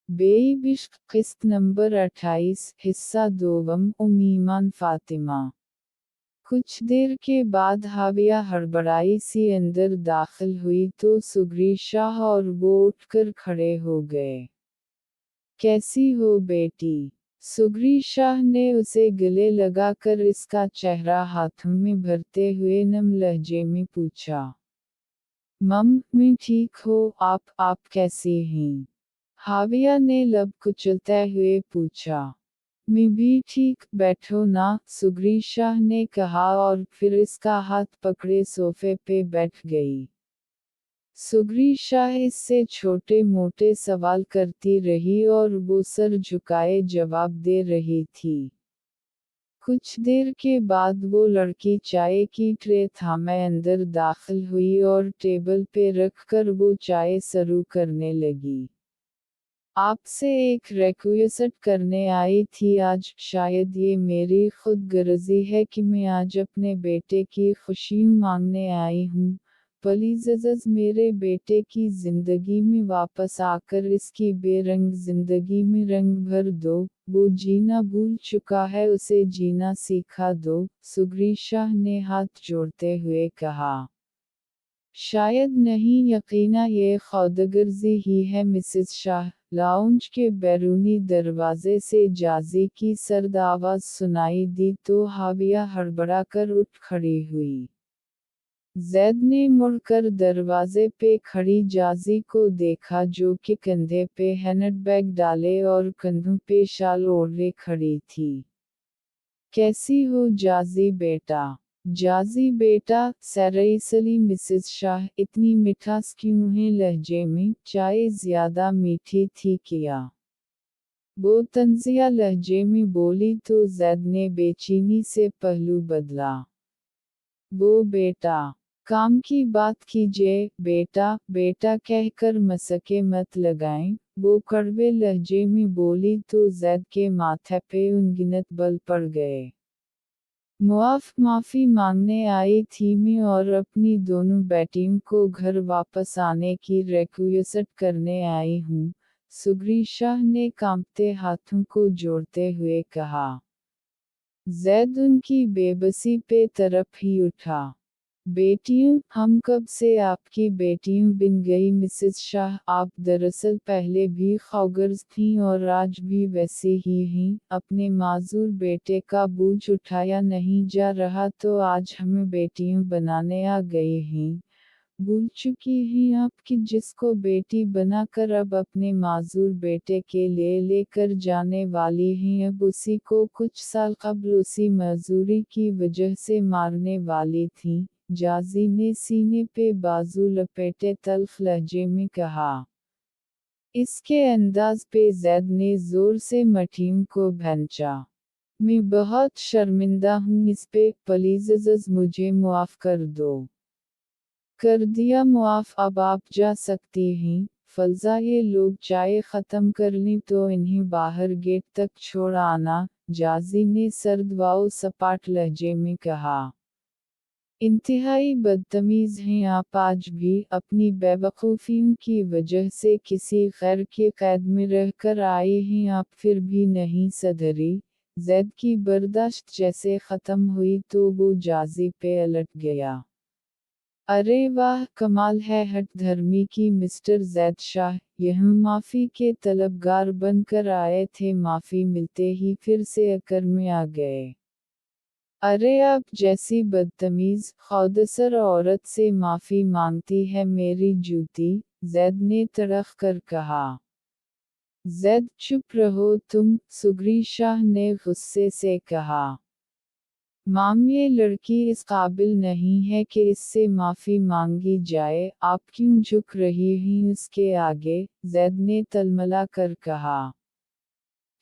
बेइश्क किस्त नंबर 28 हिस्सा दोवम ईमान फातिमा। कुछ देर के बाद हाविया हड़बड़ाई सी अंदर दाखिल हुई तो सुगरी शाह और वो उठकर खड़े हो गए। कैसी हो बेटी? सुगरी शाह ने उसे गले लगाकर इसका चेहरा हाथों में भरते हुए नम लहजे में पूछा। मैं ठीक हो, आप कैसी हैं? हाविया ने लब कुचलते हुए पूछा। मैं भी ठीक, बैठो ना, सुगरी शाह ने कहा और फिर इसका हाथ पकड़े सोफे पे बैठ गई। सुगरी शाह इससे छोटे मोटे सवाल करती रही और वो सर झुकाए जवाब दे रही थी। कुछ देर के बाद वो लड़की चाय की ट्रे थामे अंदर दाखिल हुई और टेबल पे रखकर वो चाय सर्व करने लगी। आपसे एक रिक्वेस्ट करने आई थी आज, शायद ये मेरी खुद गर्जी है कि मैं आज अपने बेटे की खुशी मांगने आई हूँ। प्लीज़ मेरे बेटे की ज़िंदगी में वापस आकर इसकी बेरंग ज़िंदगी में रंग भर दो। वो जीना भूल चुका है, उसे जीना सिखा दो, सुगरी शाह ने हाथ जोड़ते हुए कहा। शायद नहीं, यकीना ये खुदगर्जी ही है मिसेस शाह। लाउंज के बैरूनी दरवाजे से जाजी की सर्द आवाज़ सुनाई दी तो हाविया हड़बड़ा कर उठ खड़ी हुई। ज़ैद ने मुड़कर दरवाजे पे खड़ी जाजी को देखा जो कि कंधे पे हैंडबैग डाले और कंधों पे शाल ओढ़े खड़ी थी। कैसी हो जाजी बेटा? जाजी बेटा, सैरईसली मिसेस शाह, इतनी मिठास क्यों है लहजे में? चाय ज़्यादा मीठी थी क्या? वो तंजिया लहजे में बोली तो ज़ैद ने बेचैनी से पहलू बदला। वो बेटा, काम की बात कीजिए, बेटा बेटा कहकर मसके मत लगाएं, वो कड़वे लहजे में बोली तो ज़ैद के माथे पे अनगिनत बल पड़ गए। माफ़ी मांगने आई थी मैं और अपनी दोनों बेटियों को घर वापस आने की रिक्वेस्ट करने आई हूँ, सुगरी शाह ने कांपते हाथों को जोड़ते हुए कहा। ज़ैद उनकी बेबसी पे तरफ ही उठा। बेटियों, हम कब से आपकी बेटियों बन गई मिसेस शाह? आप दरअसल पहले भी खौगर्ज थीं और आज भी वैसी ही हैं। अपने माजूर बेटे का बोझ उठाया नहीं जा रहा तो आज हमें बेटियों बनाने आ गए हैं। भूल चुकी हैं आप कि जिसको बेटी बनाकर अब अपने माजूर बेटे के लिए लेकर जाने वाली हैं अब उसी को कुछ साल कबल उसी मजूरी की वजह से मारने वाली थीं। जाजी ने सीने पे बाजू लपेटे तल्ख लहजे में कहा। इसके अंदाज पे ज़ैद ने जोर से मठीम को भंचा। मैं बहुत शर्मिंदा हूँ इस पे, प्लीज़ मुझे मुआफ़ कर दो। कर दिया मुआफ़, अब आप जा सकती हैं। फलजा, ये लोग चाय ख़त्म कर लें तो इन्हें बाहर गेट तक छोड़ आना, जाजी ने सर्द व सपाट लहजे में कहा। इंतहाई बदतमीज़ हैं आप आज भी, अपनी बेवकूफ़ियों की वजह से किसी गैर के कैद में रहकर आए हैं आप फिर भी नहीं सधरी। ज़ैद की बर्दाश्त जैसे ख़त्म हुई तो वो जाजी पे अलट गया। अरे वाह, कमाल है हठ धर्मी की मिस्टर ज़ैद शाह, यह माफ़ी के तलबगार बनकर आए थे, माफ़ी मिलते ही फिर से अकर में आ गए। अरे आप जैसी बदतमीज़, खौदसर औरत से माफ़ी मांगती है मेरी जूती, ज़ैद ने तड़क कर कहा। ज़ैद चुप रहो तुम, सुगरी शाह ने गुस्से से कहा। माम, ये लड़की इस काबिल नहीं है कि इससे माफ़ी मांगी जाए, आप क्यों झुक रही हैं उसके आगे? ज़ैद ने तलमला कर कहा।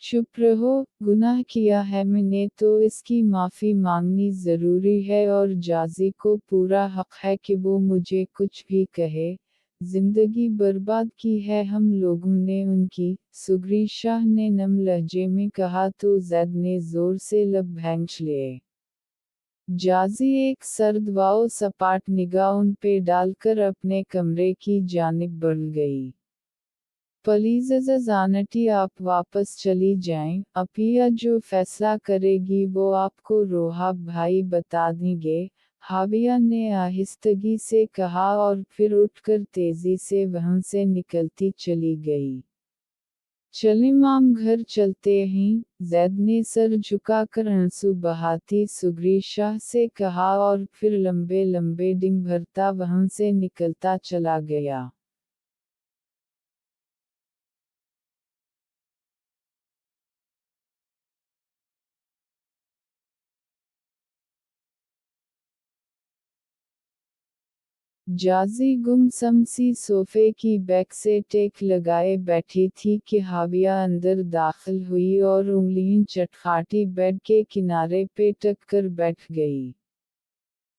चुप रहो, गुनाह किया है मैंने तो इसकी माफ़ी मांगनी ज़रूरी है और जाजी को पूरा हक़ है कि वो मुझे कुछ भी कहे। ज़िंदगी बर्बाद की है हम लोगों ने उनकी, सुगरी शाह ने नम लहजे में कहा तो ज़ैद ने ज़ोर से लब भैंच लिए। जाजी एक सर्द व सपाट निगाह उन पे डालकर अपने कमरे की जानिब बढ़ गई। प्लीज आंटी आप वापस चली जाएं, अपिया जो फैसला करेगी वो आपको रोहाब भाई बता देंगे, हाविया ने आहिस्तगी से कहा और फिर उठकर तेजी से वहां से निकलती चली गई। चले माम घर चलते हैं, जैद ने सर झुकाकर आंसू बहाती सुग्रीशाह से कहा और फिर लंबे लंबे डिंग भरता वहां से निकलता चला गया। जाजी गुमसम सी सोफे की बैक से टेक लगाए बैठी थी कि हाविया अंदर दाखिल हुई और उंगलियां चटखाटी बेड के किनारे पे टक कर बैठ गई।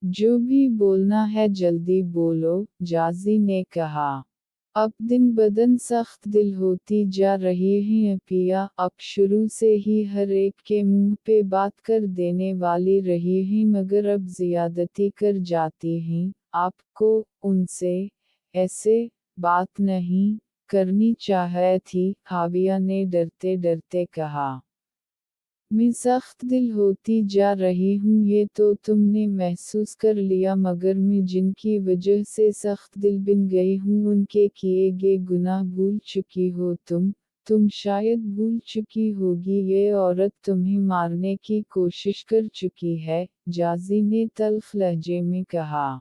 जो भी बोलना है जल्दी बोलो, जाजी ने कहा। अब दिन बदन सख्त दिल होती जा रही है अपिया, अब शुरू से ही हर एक के मुंह पे बात कर देने वाली रही है मगर अब ज़ियादती कर जाती हैं, आपको उनसे ऐसे बात नहीं करनी चाहिए थी, हाविया ने डरते डरते कहा। मैं सख्त दिल होती जा रही हूँ ये तो तुमने महसूस कर लिया मगर मैं जिनकी वजह से सख्त दिल बन गई हूँ उनके किए गए गुनाह भूल चुकी हो तुम शायद भूल चुकी होगी ये औरत तुम्हें मारने की कोशिश कर चुकी है, जाजी ने तल्ख लहजे में कहा।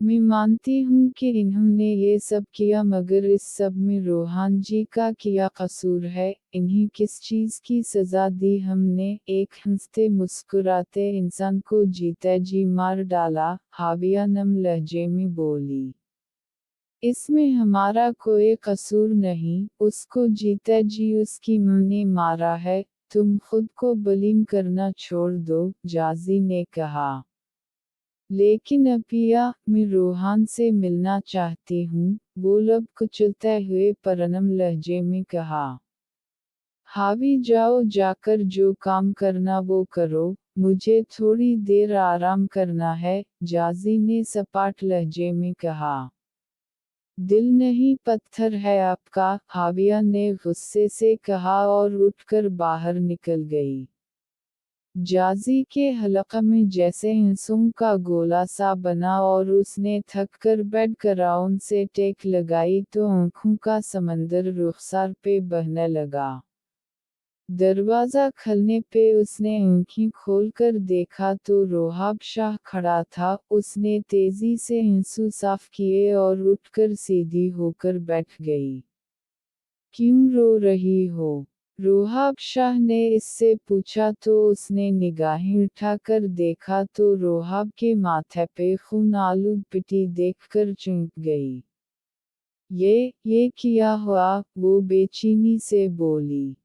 मैं मानती हूँ कि इन्होंने ये सब किया मगर इस सब में रोहान जी का क्या कसूर है, इन्हें किस चीज़ की सज़ा दी हमने, एक हंसते मुस्कुराते इंसान को जीते जी मार डाला, हाविया नम लहजे में बोली। इसमें हमारा कोई कसूर नहीं, उसको जीते जी उसकी मां ने मारा है, तुम खुद को बलीम करना छोड़ दो, जाजी ने कहा। लेकिन अपिया, मैं रोहान से मिलना चाहती हूँ, वो लब कुचलते हुए परनम लहजे में कहा। हावी जाओ जाकर जो काम करना वो करो, मुझे थोड़ी देर आराम करना है, जाजी ने सपाट लहजे में कहा। दिल नहीं पत्थर है आपका, हाविया ने गुस्से से कहा और उठकर बाहर निकल गई। जाजी के हलक़ में जैसे इंसों का गोला सा बना और उसने थक कर बेड कराउन से टेक लगाई तो आँखों का समंदर रुखसार पे बहने लगा। दरवाज़ा खुलने पे उसने आँखें खोलकर देखा तो रोहाब शाह खड़ा था, उसने तेज़ी से आंसू साफ किए और उठकर सीधी होकर बैठ गई। क्यों रो रही हो? रोहाब शाह ने इससे पूछा तो उसने निगाहें उठाकर देखा तो रोहाब के माथे पे खून आलूद पिटी देखकर चौंक गई। ये क्या हुआ? वो बेचैनी से बोली।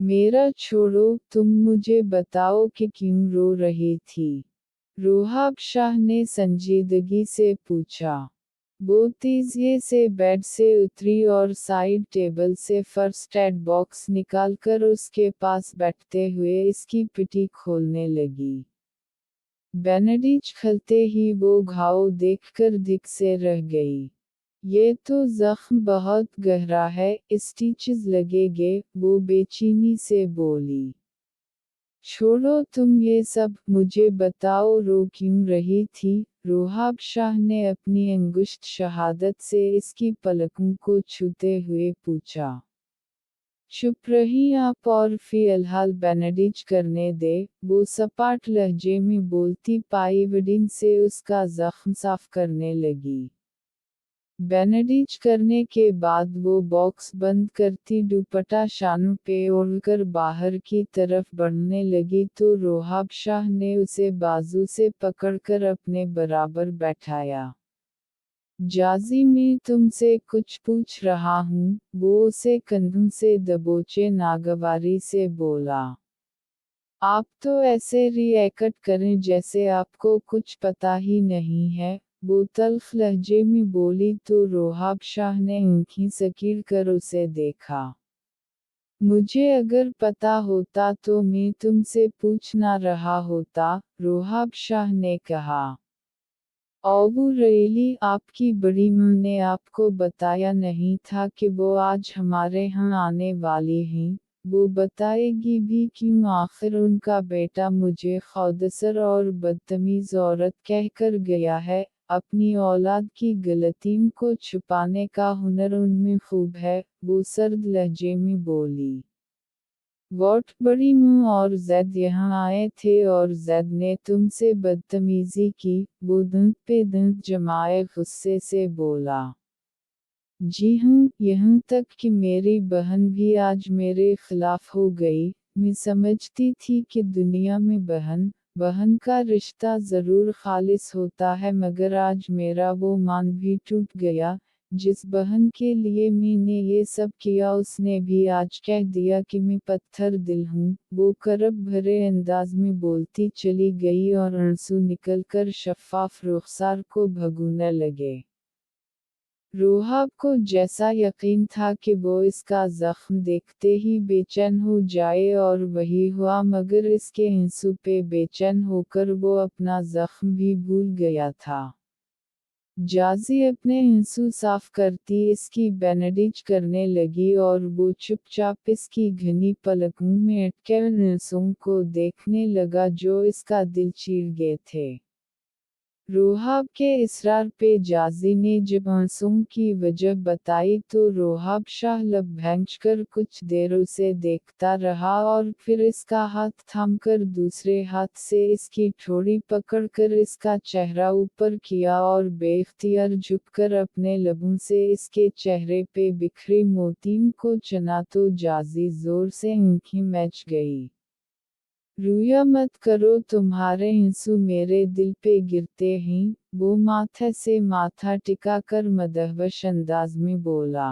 मेरा छोड़ो, तुम मुझे बताओ कि क्यों रो रही थी? रोहाब शाह ने संजीदगी से पूछा। वो तेजी से बेड से उतरी और साइड टेबल से फर्स्ट एड बॉक्स निकालकर उसके पास बैठते हुए इसकी पिटी खोलने लगी। बैंडेज खुलते ही वो घाव देखकर धिक से रह गई। ये तो जख्म बहुत गहरा है, स्टिचेस लगेंगे, वो बेचैनी से बोली। छोड़ो तुम ये सब, मुझे बताओ रो क्यों रही थी? रोहाब शाह ने अपनी अंगुष्ठ शहादत से इसकी पलकों को छूते हुए पूछा। चुप रही आप और फिलहाल बैंडेज करने दे, वो सपाट लहजे में बोलती पाइवडिन से उसका जख्म साफ करने लगी। बैंडेज करने के बाद वो बॉक्स बंद करती दुपट्टा शानों पे ओढ़कर बाहर की तरफ बढ़ने लगी तो रोहाब शाह ने उसे बाजू से पकड़कर अपने बराबर बैठाया। जाजी मैं तुमसे कुछ पूछ रहा हूँ, वो उसे कंधों से दबोचे नागवारी से बोला। आप तो ऐसे रिएक्ट करें जैसे आपको कुछ पता ही नहीं है, वो तल्ख लहजे में बोली तो रोहाब शाह ने आँखें सकीड़ कर उसे देखा। मुझे अगर पता होता तो मैं तुमसे पूछ ना रहा होता, रोहाब शाह ने कहा। अबू रेली, आपकी बड़ी माँ ने आपको बताया नहीं था कि वो आज हमारे यहाँ आने वाली हैं? वो बताएगी भी क्यों? आखिर उनका बेटा मुझे खुदसर और बदतमीज औरत कहकर गया है। अपनी औलाद की गलतियों को छुपाने का हुनर उनमें खूब है, वो सर्द लहजे में बोली। वॉट, बड़ी मुँह और जैद यहाँ आए थे और जैद ने तुमसे बदतमीजी की? वो दांत पे दांत जमाए गुस्से से बोला। जी हाँ, यहाँ तक कि मेरी बहन भी आज मेरे खिलाफ हो गई। मैं समझती थी कि दुनिया में बहन बहन का रिश्ता ज़रूर खालिस होता है, मगर आज मेरा वो मान भी टूट गया। जिस बहन के लिए मैंने ये सब किया उसने भी आज कह दिया कि मैं पत्थर दिल हूँ। वो करब भरे अंदाज में बोलती चली गई और आंसू निकलकर शफ़ाफ रुखसार को भगोने लगे। रोहाब को जैसा यकीन था कि वो इसका जख्म देखते ही बेचैन हो जाए और वही हुआ, मगर इसके आंसू पे बेचैन होकर वो अपना जख्म भी भूल गया था। जाजी अपने आंसू साफ करती इसकी बैंडेज करने लगी और वो चुपचाप इसकी घनी पलकों में अटके उन आंसुओं को देखने लगा जो इसका दिल चीर गए थे। रोहाब के इसरार पे जाजी ने जब आंसुओं की वजह बताई तो रोहाब शाह लब भैंचकर कुछ देर उसे देखता रहा और फिर इसका हाथ थामकर दूसरे हाथ से इसकी ठोड़ी पकड़कर इसका चेहरा ऊपर किया और बेख्तियार झुककर अपने लबों से इसके चेहरे पे बिखरी मोतियों को चना तो जाजी जोर से आंखें मैच गई। रोया मत करो, तुम्हारे आंसू मेरे दिल पे गिरते हैं, वो माथे से माथा टिकाकर मदहवश अंदाज में बोला।